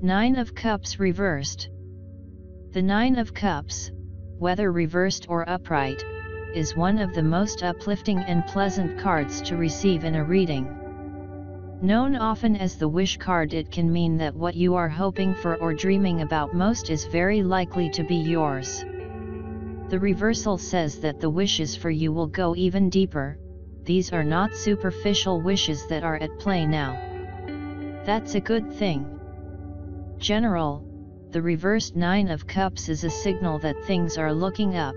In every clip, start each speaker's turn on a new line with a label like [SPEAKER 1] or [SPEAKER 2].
[SPEAKER 1] Nine of Cups reversed. The Nine of Cups, whether reversed or upright, is one of the most uplifting and pleasant cards to receive in a reading. Known often as the wish card, it can mean that what you are hoping for or dreaming about most is very likely to be yours. The reversal says that the wishes for you will go even deeper. These are not superficial wishes that are at play now. That's a good thing. General, the reversed Nine of Cups is a signal that things are looking up.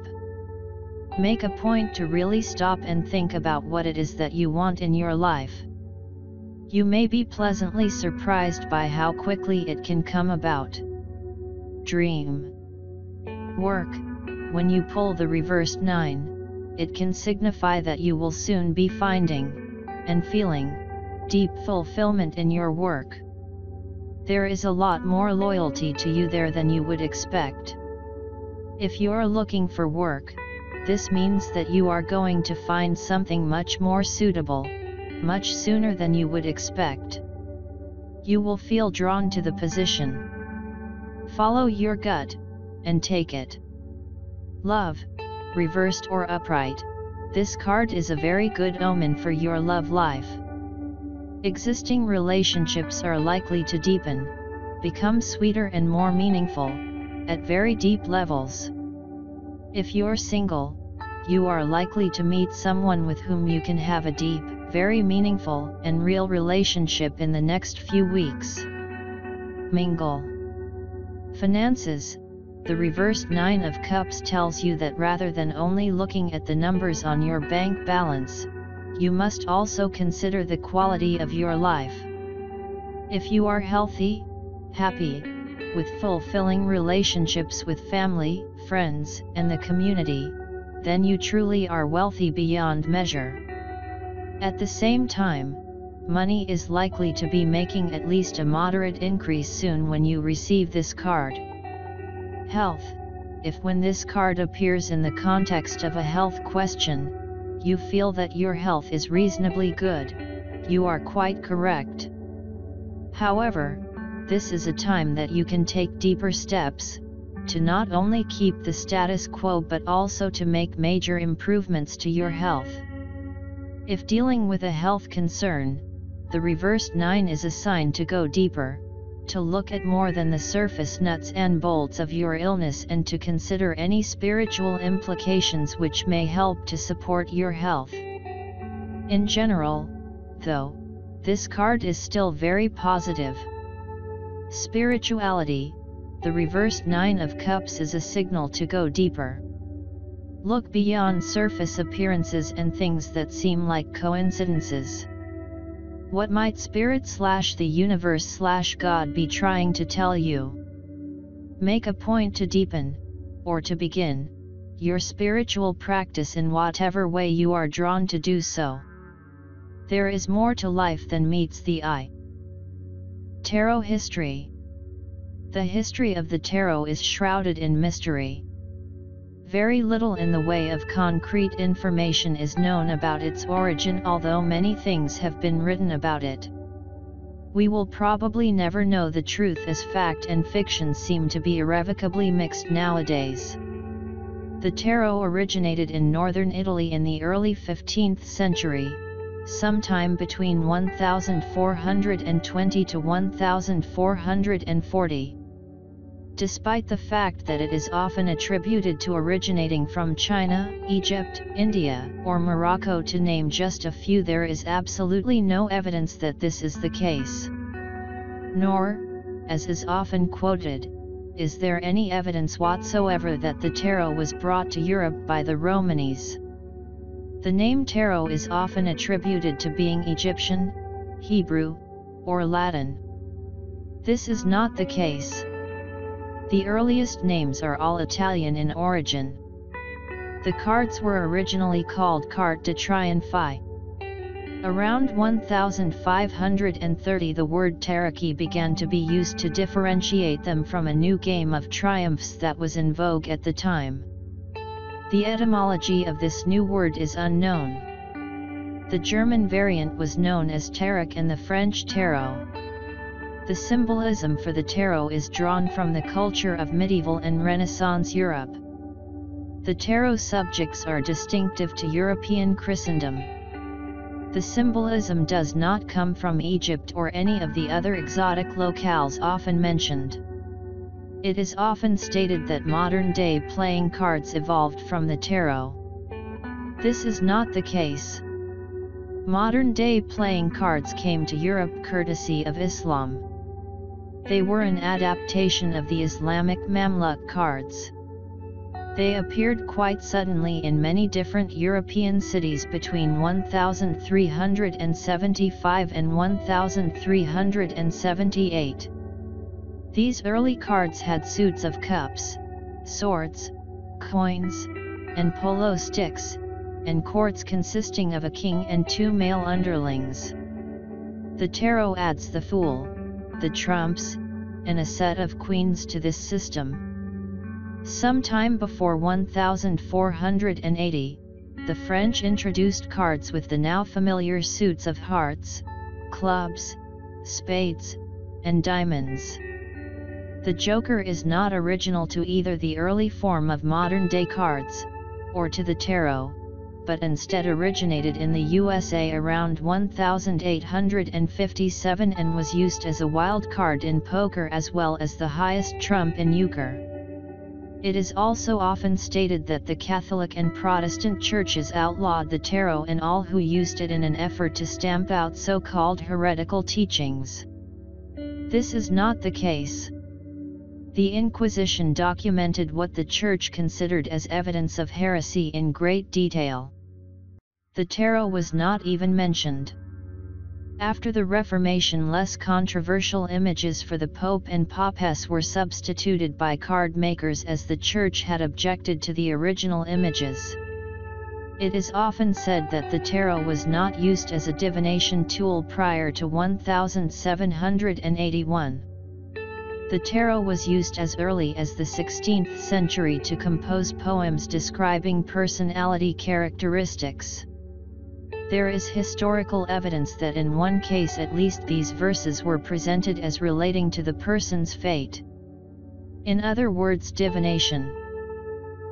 [SPEAKER 1] Make a point to really stop and think about what it is that you want in your life. You may be pleasantly surprised by how quickly it can come about. Dream. Work. When you pull the reversed 9, it can signify that you will soon be finding, and feeling, deep fulfillment in your work. There is a lot more loyalty to you there than you would expect. If you're looking for work, this means that you are going to find something much more suitable, much sooner than you would expect. You will feel drawn to the position. Follow your gut, and take it. Love, reversed or upright, this card is a very good omen for your love life. Existing relationships are likely to deepen, become sweeter and more meaningful, at very deep levels. If you're single, you are likely to meet someone with whom you can have a deep, very meaningful and real relationship in the next few weeks. Mingle. Finances. The reversed Nine of Cups tells you that rather than only looking at the numbers on your bank balance, you must also consider the quality of your life. If you are healthy, happy, with fulfilling relationships with family, friends, and the community, then you truly are wealthy beyond measure. At the same time, money is likely to be making at least a moderate increase soon when you receive this card. Health. If when this card appears in the context of a health question, you feel that your health is reasonably good, you are quite correct. However, this is a time that you can take deeper steps, to not only keep the status quo but also to make major improvements to your health. If dealing with a health concern, the reversed 9 is a sign to go deeper, to look at more than the surface nuts and bolts of your illness and to consider any spiritual implications which may help to support your health. In general, though, this card is still very positive. Spirituality. The reversed 9 of Cups is a signal to go deeper. Look beyond surface appearances and things that seem like coincidences. What might Spirit/the Universe/God be trying to tell you? Make a point to deepen, or to begin, your spiritual practice in whatever way you are drawn to do so. There is more to life than meets the eye. Tarot history. The history of the tarot is shrouded in mystery. Very little in the way of concrete information is known about its origin, although many things have been written about it. We will probably never know the truth, as fact and fiction seem to be irrevocably mixed nowadays. The tarot originated in northern Italy in the early 15th century, sometime between 1420 to 1440. Despite the fact that it is often attributed to originating from China, Egypt, India, or Morocco, to name just a few, there is absolutely no evidence that this is the case. Nor, as is often quoted, is there any evidence whatsoever that the tarot was brought to Europe by the Romanis. The name tarot is often attributed to being Egyptian, Hebrew, or Latin. This is not the case. The earliest names are all Italian in origin. The cards were originally called carte de triomphe. Around 1530 the word tarocchi began to be used to differentiate them from a new game of triumphs that was in vogue at the time. The etymology of this new word is unknown. The German variant was known as tarot and the French tarot. The symbolism for the tarot is drawn from the culture of medieval and Renaissance Europe. The tarot subjects are distinctive to European Christendom. The symbolism does not come from Egypt or any of the other exotic locales often mentioned. It is often stated that modern-day playing cards evolved from the tarot. This is not the case. Modern-day playing cards came to Europe courtesy of Islam. They were an adaptation of the Islamic Mamluk cards. They appeared quite suddenly in many different European cities between 1375 and 1378. These early cards had suits of cups, swords, coins, and polo sticks, and courts consisting of a king and two male underlings. The tarot adds the Fool, the trumps, and a set of queens to this system. Sometime before 1480, the French introduced cards with the now familiar suits of hearts, clubs, spades, and diamonds. The Joker is not original to either the early form of modern-day cards, or to the tarot, but instead originated in the USA around 1857 and was used as a wild card in poker as well as the highest trump in euchre. It is also often stated that the Catholic and Protestant churches outlawed the tarot and all who used it in an effort to stamp out so-called heretical teachings. This is not the case. The Inquisition documented what the Church considered as evidence of heresy in great detail. The tarot was not even mentioned. After the Reformation, less controversial images for the Pope and Papess were substituted by card makers as the Church had objected to the original images. It is often said that the tarot was not used as a divination tool prior to 1781. The tarot was used as early as the 16th century to compose poems describing personality characteristics. There is historical evidence that in one case at least these verses were presented as relating to the person's fate. In other words, divination.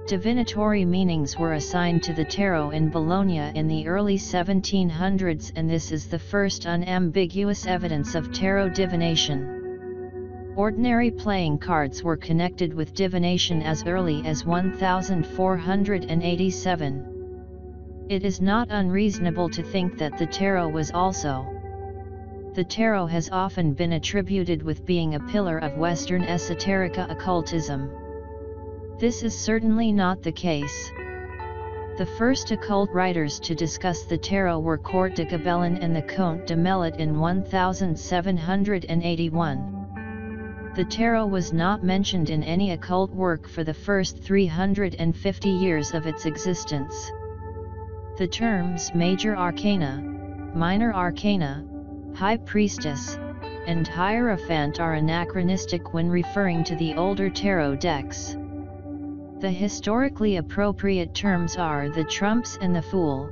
[SPEAKER 1] Divinatory meanings were assigned to the tarot in Bologna in the early 1700s, and this is the first unambiguous evidence of tarot divination. Ordinary playing cards were connected with divination as early as 1487. It is not unreasonable to think that the tarot was also. The tarot has often been attributed with being a pillar of Western esoterica occultism. This is certainly not the case. The first occult writers to discuss the tarot were Court de Gabellin and the Comte de Melot in 1781. The tarot was not mentioned in any occult work for the first 350 years of its existence. The terms Major Arcana, Minor Arcana, High Priestess, and Hierophant are anachronistic when referring to the older tarot decks. The historically appropriate terms are the Trumps and the Fool,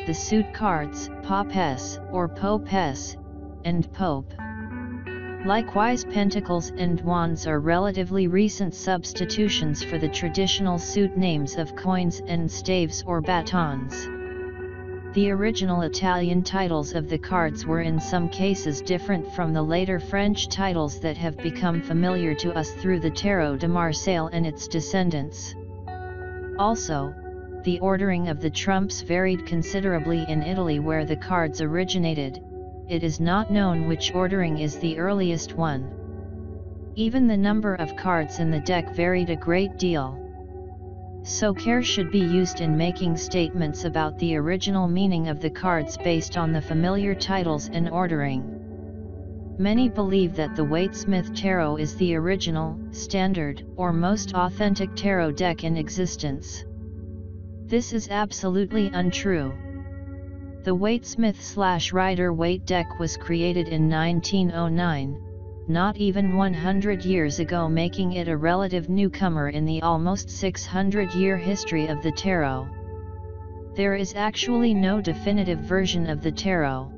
[SPEAKER 1] the suit cards, Papess or Popess, and Pope. Likewise, Pentacles and Wands are relatively recent substitutions for the traditional suit names of coins and staves or batons. The original Italian titles of the cards were in some cases different from the later French titles that have become familiar to us through the Tarot de Marseille and its descendants. Also, the ordering of the trumps varied considerably in Italy where the cards originated. It is not known which ordering is the earliest one. Even the number of cards in the deck varied a great deal. So care should be used in making statements about the original meaning of the cards based on the familiar titles and ordering. Many believe that the Waite-Smith Tarot is the original, standard, or most authentic tarot deck in existence. This is absolutely untrue. The Waite-Smith/Rider-Waite deck was created in 1909, not even 100 years ago, making it a relative newcomer in the almost 600-year history of the tarot. There is actually no definitive version of the tarot.